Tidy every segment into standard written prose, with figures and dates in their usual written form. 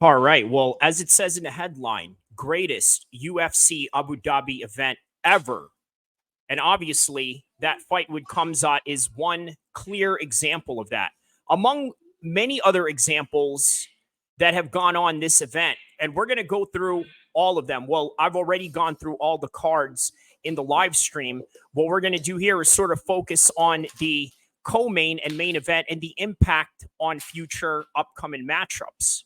All right. Well, as it says in the headline, greatest UFC Abu Dhabi event ever. And obviously, that fight with Kamzat is one clear example of that. Among many other examples that have gone on this event, and we're going to go through all of them. Well, I've already gone through all the cards in the live stream. What we're going to do here is sort of focus on the co-main and main event and the impact on future upcoming matchups.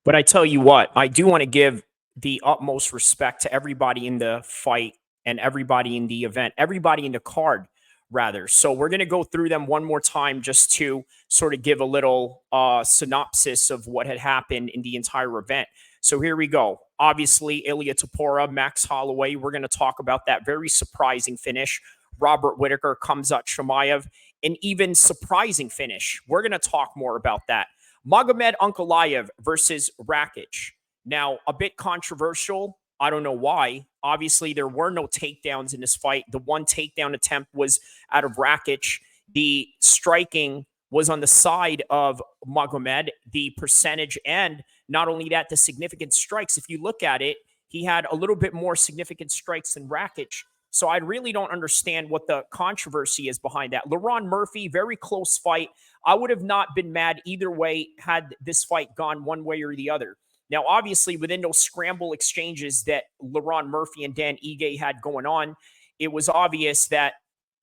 But I tell you what, I do want to give the utmost respect to everybody in the fight and everybody in the event, everybody in the card, rather. So we're going to go through them one more time just to sort of give a little synopsis of what had happened in the entire event. So here we go. Obviously, Ilia Topuria, Max Holloway. We're going to talk about that very surprising finish. Robert Whittaker, Kamzat Chimaev, an even surprising finish. We're going to talk more about that. Magomed Ankalaev versus Rakic. Now, a bit controversial. I don't know why. Obviously, there were no takedowns in this fight. The one takedown attempt was out of Rakic. The striking was on the side of Magomed, the percentage, and not only that, the significant strikes. If you look at it, he had a little bit more significant strikes than Rakic. So I really don't understand what the controversy is behind that. Leron Murphy, very close fight. I would have not been mad either way had this fight gone one way or the other. Now, obviously, within those scramble exchanges that Leron Murphy and Dan Ige had going on, it was obvious that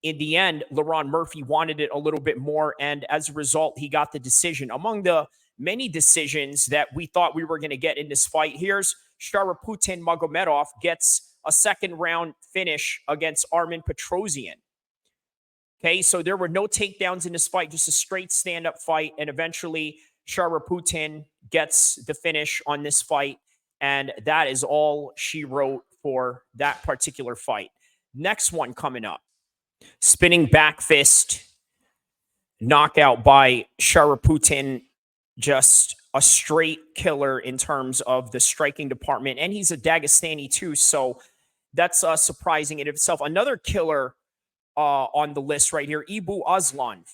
in the end, Leron Murphy wanted it a little bit more, and as a result, he got the decision. Among the many decisions that we thought we were going to get in this fight, here's Sharaputin Magomedov gets a second round finish against Armen Petrosyan. Okay, so there were no takedowns in this fight, just a straight stand-up fight, and eventually Sharaputin gets the finish on this fight, and that is all she wrote for that particular fight. Next one coming up. Spinning back fist knockout by Sharaputin, just a straight killer in terms of the striking department, and he's a Dagestani too, so that's surprising in itself. Another killer on the list right here, Ibu Aslan,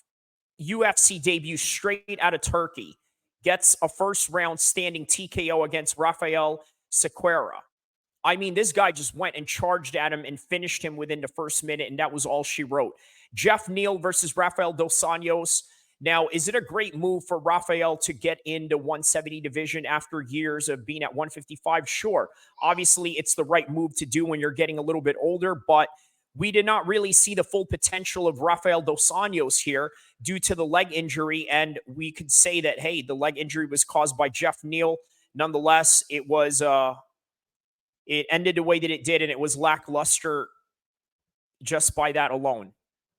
UFC debut straight out of Turkey, gets a first round standing TKO against Rafael Sequeira. I mean, this guy just went and charged at him and finished him within the first minute, and that was all she wrote. Jeff Neal versus Rafael Dos Anjos. Now, is it a great move for Rafael to get into 170 division after years of being at 155? Sure. Obviously, it's the right move to do when you're getting a little bit older, but we did not really see the full potential of Rafael Dos Anjos here due to the leg injury, and we could say that, hey, the leg injury was caused by Jeff Neal. Nonetheless, it was it ended the way that it did, and it was lackluster just by that alone.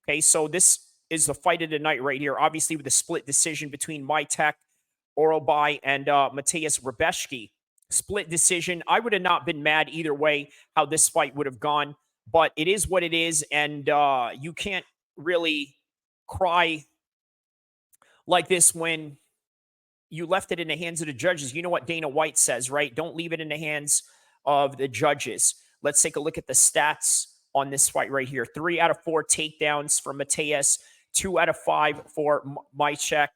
Okay, so this is the fight of the night right here, obviously with a split decision between Maitek Orobai and Matthias Rebeshki. Split decision. I would have not been mad either way how this fight would have gone, but it is what it is, and you can't really cry like this when you left it in the hands of the judges. You know what Dana White says, right? Don't leave it in the hands of the judges. Let's take a look at the stats on this fight right here. 3 out of 4 takedowns for Matthias, 2 out of 5 for Maitek.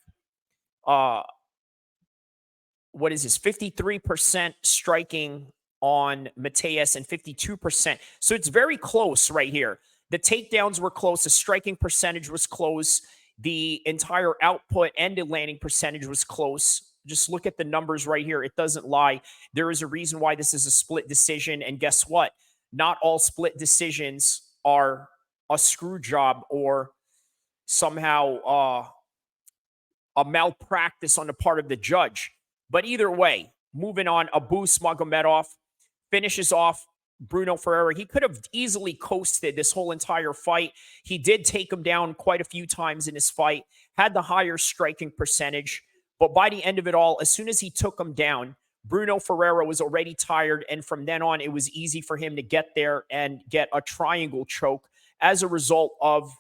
What is this? 53% striking on Matthias and 52%. So it's very close right here. The takedowns were close. The striking percentage was close. The entire output and the landing percentage was close. Just look at the numbers right here. It doesn't lie. There is a reason why this is a split decision. And guess what? Not all split decisions are a screw job or somehow a malpractice on the part of the judge. But either way, moving on, Abu Smagomedov finishes off Bruno Ferreira. He could have easily coasted this whole entire fight. He did take him down quite a few times in his fight, had the higher striking percentage. But by the end of it all, as soon as he took him down, Bruno Ferreira was already tired. And from then on, it was easy for him to get there and get a triangle choke as a result of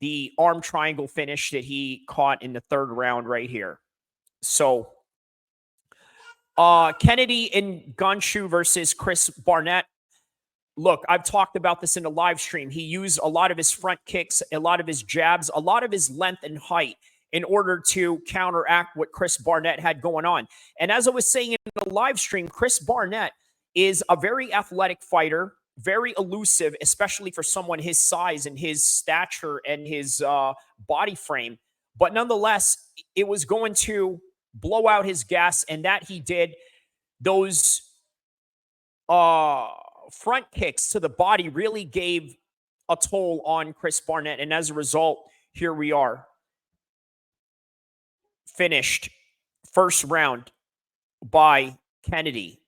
the arm triangle finish that he caught in the third round right here. So Kennedy Ngannou versus Chris Barnett. Look, I've talked about this in the live stream. He used a lot of his front kicks, a lot of his jabs, a lot of his length and height in order to counteract what Chris Barnett had going on. And as I was saying in the live stream, Chris Barnett is a very athletic fighter, very elusive, especially for someone his size and his stature and his body frame. But nonetheless, it was going to blow out his gas, and that he did. Those front kicks to the body really gave a toll on Chris Barnett, and as a result, here we are. Finished first round by Kennedy.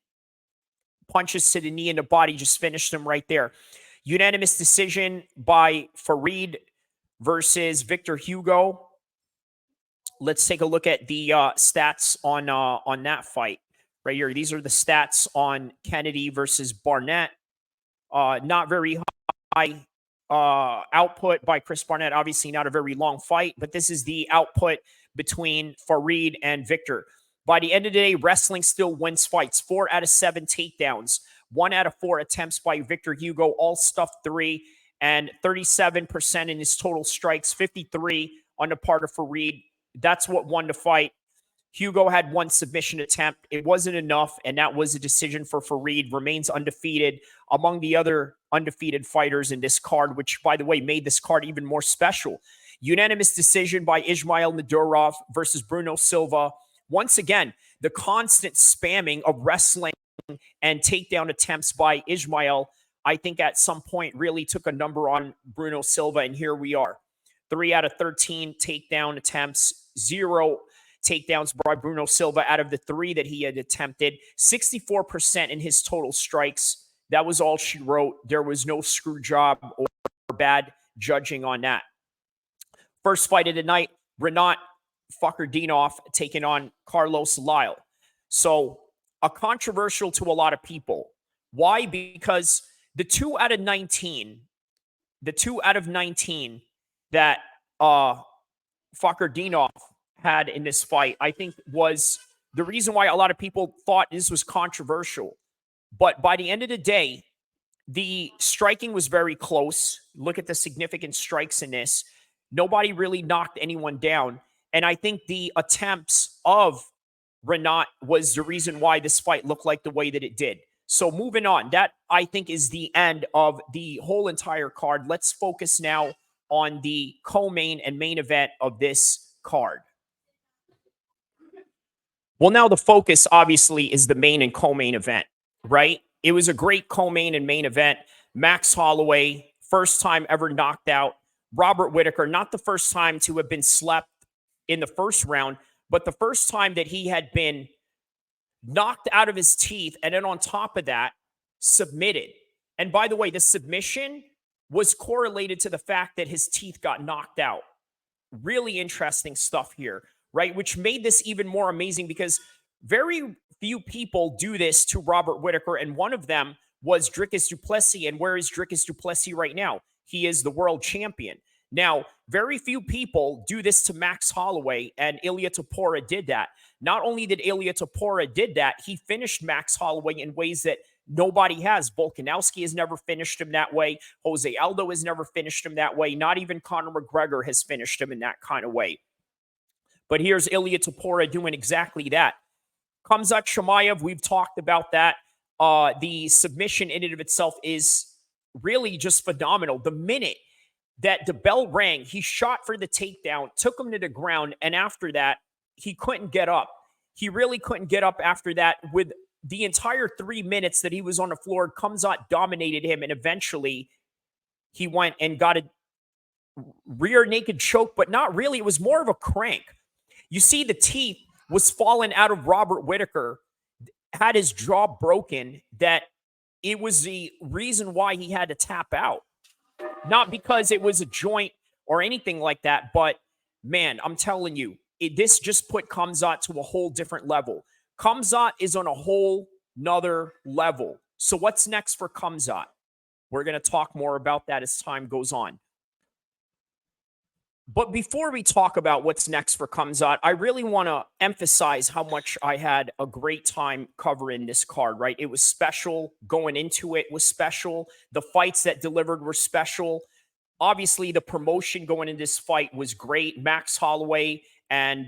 Punches to the knee and the body just finished him right there. Unanimous decision by Farid versus Victor Hugo. Let's take a look at the stats on that fight right here. These are the stats on Kennedy versus Barnett. Not very high output by Chris Barnett. Obviously not a very long fight, but this is the output between Farid and Victor. By the end of the day, wrestling still wins fights. 4 out of 7 takedowns. 1 out of 4 attempts by Victor Hugo, all stuffed 3, and 37% in his total strikes, 53 on the part of Farid. That's what won the fight. Hugo had 1 submission attempt. It wasn't enough, and that was a decision for Farid. Remains undefeated among the other undefeated fighters in this card, which, by the way, made this card even more special. Unanimous decision by Ismail Nadurov versus Bruno Silva. Once again, the constant spamming of wrestling and takedown attempts by Ismail, I think at some point really took a number on Bruno Silva, and here we are. 3 out of 13 takedown attempts, 0 takedowns by Bruno Silva out of the 3 that he had attempted. 64% in his total strikes. That was all she wrote. There was no screw job or bad judging on that. First fight of the night, Rinat Fakhretdinov taking on Carlos Lyle. So a controversial to a lot of people. Why? Because the 2 out of 19 that Fakhretdinov had in this fight, I think was the reason why a lot of people thought this was controversial. But by the end of the day, the striking was very close. Look at the significant strikes in this. Nobody really knocked anyone down. And I think the attempts of Rinat was the reason why this fight looked like the way that it did. So moving on, that I think is the end of the whole entire card. Let's focus now on the co-main and main event of this card. Well, now the focus obviously is the main and co-main event, right? It was a great co-main and main event. Max Holloway, first time ever knocked out. Robert Whittaker, not the first time to have been slept in the first round, but the first time that he had been knocked out of his teeth, and then on top of that, submitted. And by the way, the submission was correlated to the fact that his teeth got knocked out. Really interesting stuff here, right? Which made this even more amazing because very few people do this to Robert Whittaker, and one of them was Dricus du Plessis. And where is Dricus du Plessis right now? He is the world champion. Now, very few people do this to Max Holloway, and Ilia Topuria did that. Not only did Ilia Topuria did that, he finished Max Holloway in ways that nobody has. Volkanovski has never finished him that way. Jose Aldo has never finished him that way. Not even Conor McGregor has finished him in that kind of way. But here's Ilia Topuria doing exactly that. Khamzat Chimaev, we've talked about that. The submission in and of itself is really just phenomenal. The minute that the bell rang, he shot for the takedown, took him to the ground, and after that, he couldn't get up. He really couldn't get up after that. With the entire 3 minutes that he was on the floor, Khamzat dominated him, and eventually he went and got a rear naked choke, but not really. It was more of a crank. You see, the teeth was falling out of Robert Whittaker, had his jaw broken, that it was the reason why he had to tap out. Not because it was a joint or anything like that, but man, I'm telling you, this just put Khamzat to a whole different level. Khamzat is on a whole nother level. So what's next for Khamzat? We're going to talk more about that as time goes on. But before we talk about what's next for Khamzat, I really want to emphasize how much I had a great time covering this card, right? It was special. Going into it was special. The fights that delivered were special. Obviously, the promotion going into this fight was great. Max Holloway and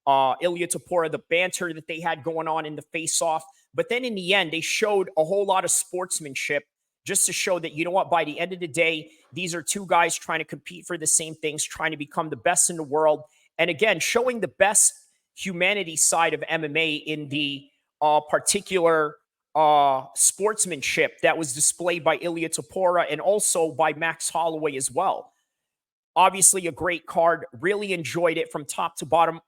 Ilia Topuria, the banter that they had going on in the face-off. But then in the end, they showed a whole lot of sportsmanship just to show that, you know what, by the end of the day, these are two guys trying to compete for the same things, trying to become the best in the world. And again, showing the best humanity side of MMA in the particular sportsmanship that was displayed by Ilia Topuria and also by Max Holloway as well. Obviously, a great card. Really enjoyed it from top to bottom.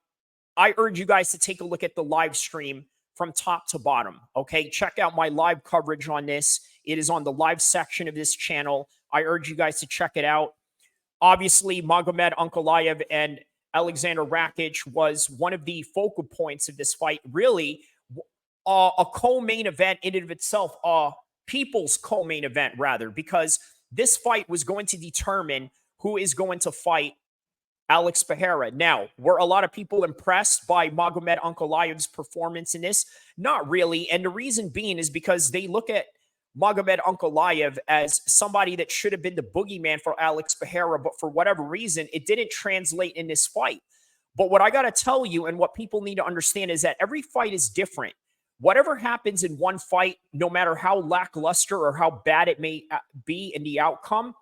I urge you guys to take a look at the live stream from top to bottom. Okay, check out my live coverage on this. It is on the live section of this channel. I urge you guys to check it out. Obviously, Magomed Ankalaev and Alexander Rakic was one of the focal points of this fight. Really, a co-main event in and of itself, people's co-main event rather, because this fight was going to determine who is going to fight Alex Pereira. Now, were a lot of people impressed by Magomed Ankalaev's performance in this? Not really. And the reason being is because they look at Magomed Ankalaev as somebody that should have been the boogeyman for Alex Pereira, but for whatever reason, it didn't translate in this fight. But what I got to tell you and what people need to understand is that every fight is different. Whatever happens in one fight, no matter how lackluster or how bad it may be in the outcome,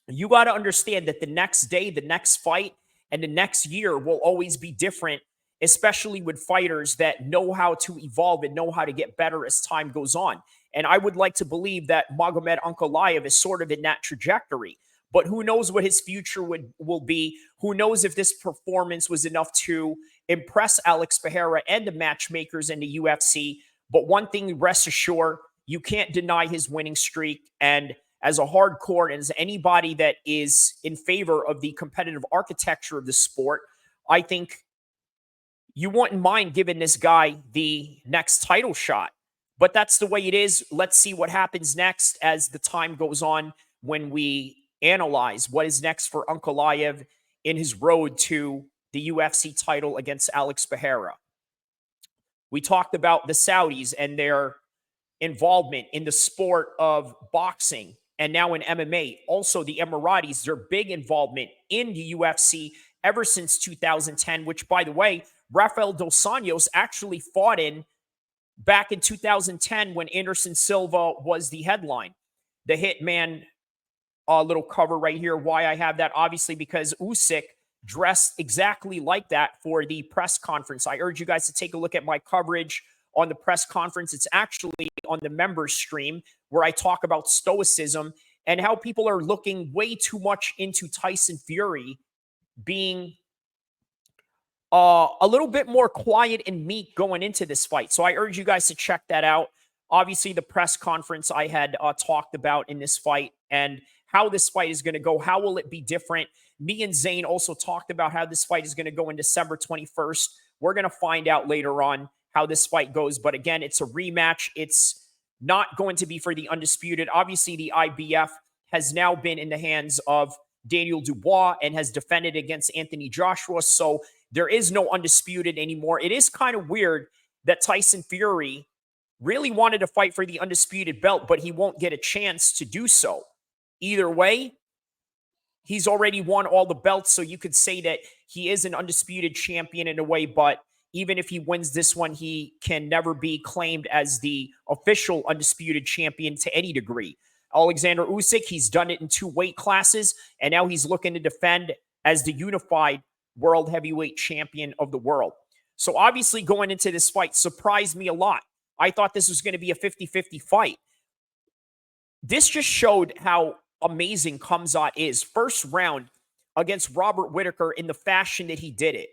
you got to understand that the next day, the next fight, and the next year will always be different, especially with fighters that know how to evolve and know how to get better as time goes on. And I would like to believe that Magomed Ankalaev is sort of in that trajectory. But who knows what his future will be? Who knows if this performance was enough to impress Alex Pereira and the matchmakers in the UFC? But one thing, rest assured, you can't deny his winning streak. And as a hardcore and as anybody that is in favor of the competitive architecture of the sport, I think you wouldn't mind giving this guy the next title shot. But that's the way it is. Let's see what happens next as the time goes on when we analyze what is next for Ankalaev in his road to the UFC title against Alex Pereira. We talked about the Saudis and their involvement in the sport of boxing and now in MMA. Also, the Emiratis, their big involvement in the UFC ever since 2010, which, by the way, Rafael Dos Anjos actually fought in back in 2010 when Anderson Silva was the headline. The Hitman little cover right here. Why I have that, obviously, because Usyk dressed exactly like that for the press conference. I urge you guys to take a look at my coverage on the press conference. It's actually on the members stream where I talk about stoicism and how people are looking way too much into Tyson Fury being a little bit more quiet and meek going into this fight. So I urge you guys to check that out. Obviously, the press conference I had talked about in this fight and how this fight is going to go. How will it be different? Me and Zane also talked about how this fight is going to go on December 21st. We're going to find out later on how this fight goes. But again, it's a rematch. It's not going to be for the undisputed. Obviously, the IBF has now been in the hands of Daniel Dubois and has defended against Anthony Joshua. So there is no undisputed anymore. It is kind of weird that Tyson Fury really wanted to fight for the undisputed belt, but he won't get a chance to do so. Either way, he's already won all the belts, so you could say that he is an undisputed champion in a way, but even if he wins this one, he can never be claimed as the official undisputed champion to any degree. Alexander Usyk, he's done it in 2 weight classes, and now he's looking to defend as the unified world heavyweight champion of the world. So obviously going into this fight surprised me a lot. I thought this was going to be a 50-50 fight. This just showed how amazing Khamzat is. First round, against Robert Whittaker in the fashion that he did it.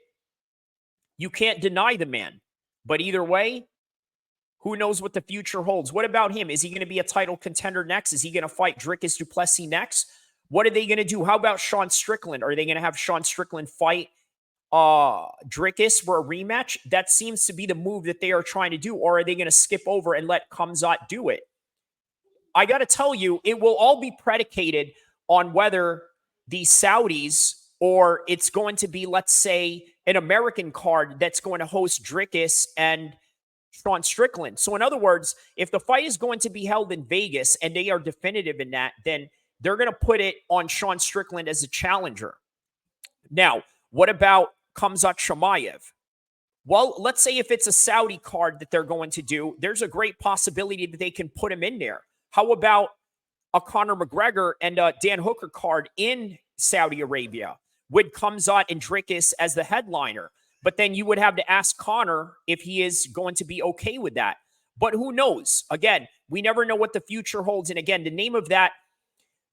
You can't deny the man. But either way, who knows what the future holds? What about him? Is he going to be a title contender next? Is he going to fight Dricus du Plessis next? What are they going to do? How about Sean Strickland? Are they going to have Sean Strickland fight Dricus for a rematch? That seems to be the move that they are trying to do. Or are they going to skip over and let Khamzat do it? I got to tell you, it will all be predicated on whether the Saudis or it's going to be, let's say, an American card that's going to host Dricus and Sean Strickland. So in other words, if the fight is going to be held in Vegas and they are definitive in that, then they're going to put it on Sean Strickland as a challenger. Now, what about Khamzat Chimaev? Well, let's say if it's a Saudi card that they're going to do, there's a great possibility that they can put him in there. How about a Conor McGregor and a Dan Hooker card in Saudi Arabia with Khamzat and Dricus as the headliner? But then you would have to ask Conor if he is going to be okay with that. But who knows? Again, we never know what the future holds. And again, the name of that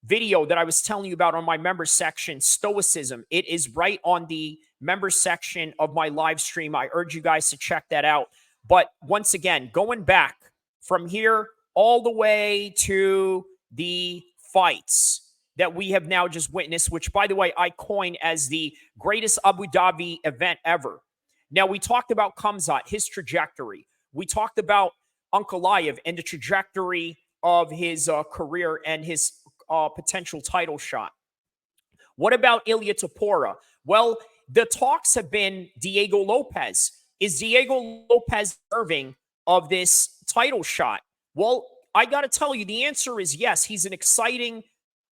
video that I was telling you about on my members section, Stoicism, it is right on the members section of my live stream. I urge you guys to check that out. But once again, going back from here all the way to the fights that we have now just witnessed, which, by the way, I coined as the greatest Abu Dhabi event ever. Now, we talked about Khamzat, his trajectory. We talked about Ankalaev and the trajectory of his career and his potential title shot. What about Ilia Topuria? Well, the talks have been Diego Lopez. Is Diego Lopez deserving of this title shot? Well, I got to tell you, the answer is yes. He's an exciting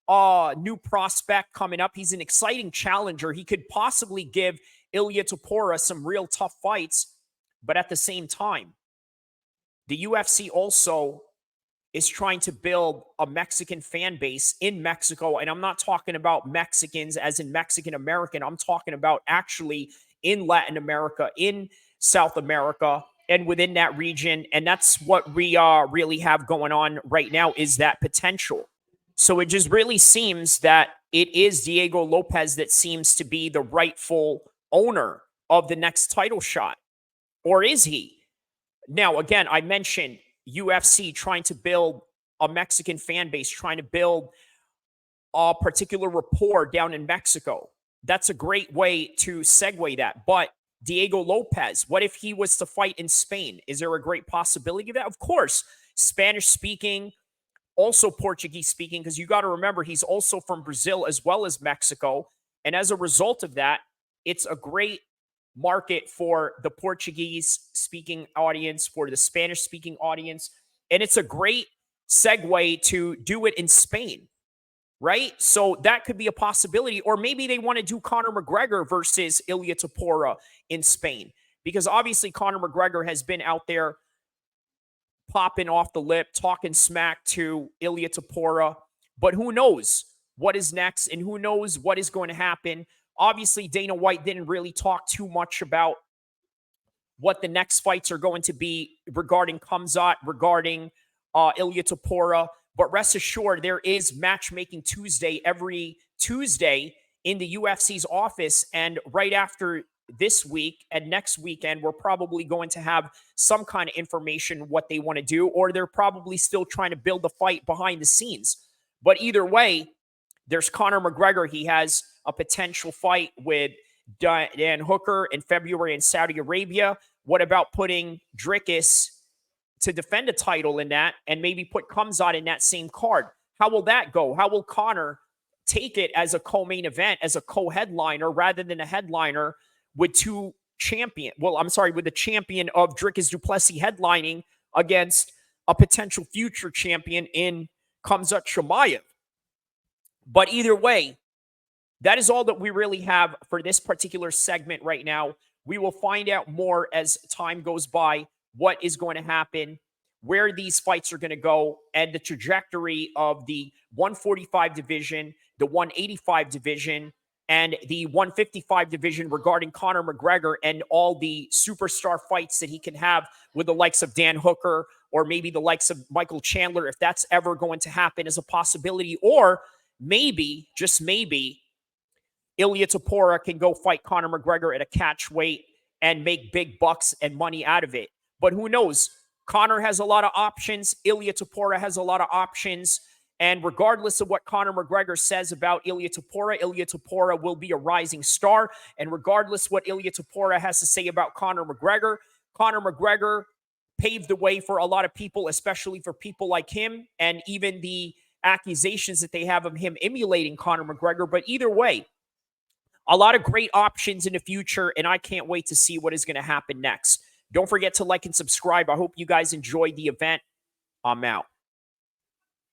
new prospect coming up. He's an exciting challenger. He could possibly give Ilia Topuria some real tough fights. But at the same time, the UFC also is trying to build a Mexican fan base in Mexico. And I'm not talking about Mexicans as in Mexican American. I'm talking about actually in Latin America, in South America, and within that region. And that's what we really have going on right now, is that potential. So it just really seems that it is Diego Lopez that seems to be the rightful owner of the next title shot. Or is he? Now, again, I mentioned UFC trying to build a Mexican fan base, trying to build a particular rapport down in Mexico. That's a great way to segue that. But Diego Lopez, what if he was to fight in Spain? Is there a great possibility of that? Of course, Spanish speaking, also Portuguese speaking, because you got to remember he's also from Brazil as well as Mexico. And as a result of that, it's a great market for the Portuguese speaking audience, for the Spanish speaking audience. And it's a great segue to do it in Spain, right? So that could be a possibility. Or maybe they want to do Conor McGregor versus Ilia Topuria in Spain, because obviously Conor McGregor has been out there popping off the lip, talking smack to Ilia Topuria. But who knows what is next, and who knows what is going to happen. Obviously, Dana White didn't really talk too much about what the next fights are going to be regarding Khamzat, regarding Ilia Topuria. But rest assured, there is Matchmaking Tuesday every Tuesday in the UFC's office. And right after this week and next weekend, we're probably going to have some kind of information what they want to do, or they're probably still trying to build the fight behind the scenes. But either way, there's Conor McGregor. He has a potential fight with Dan Hooker in February in Saudi Arabia. What about putting Dricus to defend a title in that, and maybe put Khamzat in that same card? How will that go? How will Conor take it as a co-main event, as a co-headliner, rather than a headliner with with the champion of Dricus du Plessis headlining against a potential future champion in Khamzat Chimaev? But either way, that is all that we really have for this particular segment right now. We will find out more as time goes by, what is going to happen, where these fights are going to go, and the trajectory of the 145 division, the 185 division, and the 155 division regarding Conor McGregor and all the superstar fights that he can have with the likes of Dan Hooker, or maybe the likes of Michael Chandler, if that's ever going to happen as a possibility. Or maybe, just maybe, Ilia Topuria can go fight Conor McGregor at a catch weight and make big bucks and money out of it. But who knows? Conor has a lot of options. Ilia Topuria has a lot of options. And regardless of what Conor McGregor says about Ilia Topuria will be a rising star. And regardless what Ilia Topuria has to say about Conor McGregor paved the way for a lot of people, especially for people like him, and even the accusations that they have of him emulating Conor McGregor. But either way, a lot of great options in the future, and I can't wait to see what is going to happen next. Don't forget to like and subscribe. I hope you guys enjoyed the event. I'm out.